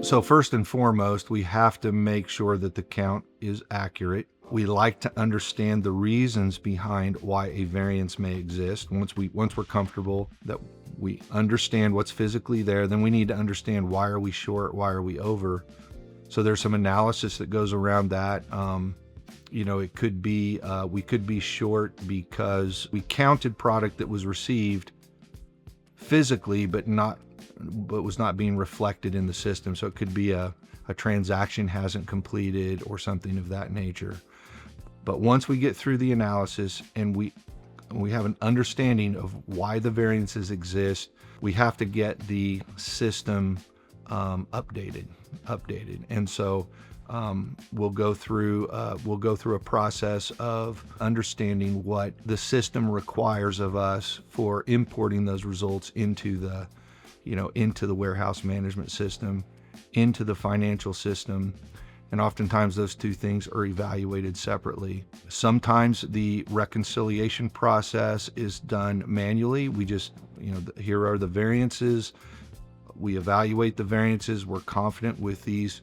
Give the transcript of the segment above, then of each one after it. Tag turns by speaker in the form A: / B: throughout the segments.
A: So first and foremost, we have to make sure that the count is accurate. We like to understand the reasons behind why a variance may exist. Once we're comfortable that we understand what's physically there, then we need to understand why are we short, why are we over. So there's some analysis that goes around that. It could be we could be short because we counted product that was received physically, but was not being reflected in the system. So it could be a transaction hasn't completed or something of that nature. But once we get through the analysis and we have an understanding of why the variances exist, we have to get the system updated. And so we'll go through a process of understanding what the system requires of us for importing those results into the warehouse management system, into the financial system. And oftentimes those two things are evaluated separately. Sometimes the reconciliation process is done manually. We just, here are the variances. We evaluate the variances. We're confident with these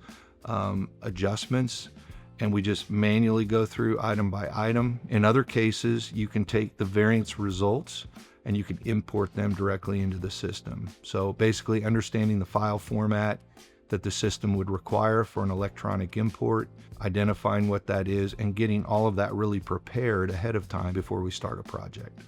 A: adjustments, and we just manually go through item by item. In other cases, you can take the variance results and you can import them directly into the system. So basically understanding the file format that the system would require for an electronic import, identifying what that is, and getting all of that really prepared ahead of time before we start a project.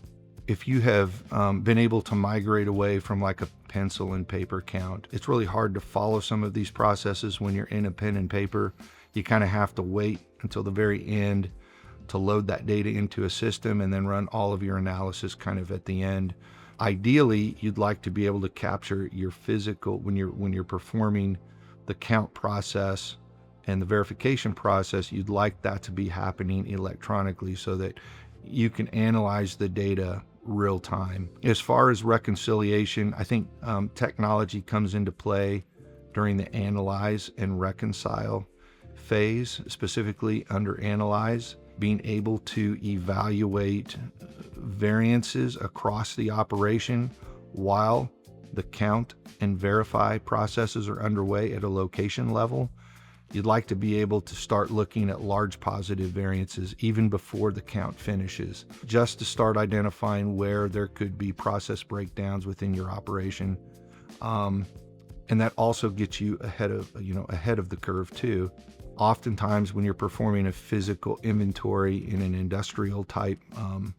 A: If you have been able to migrate away from like a pencil and paper count, it's really hard to follow some of these processes when you're in a pen and paper. You kind of have to wait until the very end to load that data into a system and then run all of your analysis kind of at the end. Ideally, you'd like to be able to capture your physical, when you're performing the count process and the verification process, you'd like that to be happening electronically so that you can analyze the data real time. As far as reconciliation, I think technology comes into play during the analyze and reconcile phase, specifically under analyze, being able to evaluate variances across the operation while the count and verify processes are underway at a location level. You'd like to be able to start looking at large positive variances even before the count finishes, just to start identifying where there could be process breakdowns within your operation. And that also gets you ahead of the curve too. Oftentimes when you're performing a physical inventory in an industrial type, on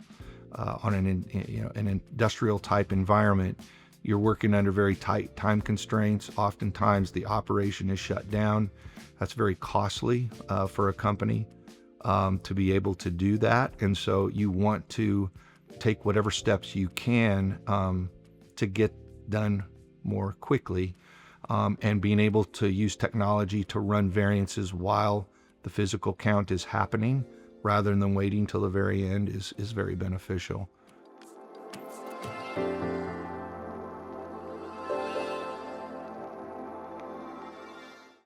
A: an industrial type environment, you're working under very tight time constraints. Oftentimes the operation is shut down. That's very costly for a company to be able to do that. And so you want to take whatever steps you can to get done more quickly, and being able to use technology to run variances while the physical count is happening rather than waiting till the very end is very beneficial.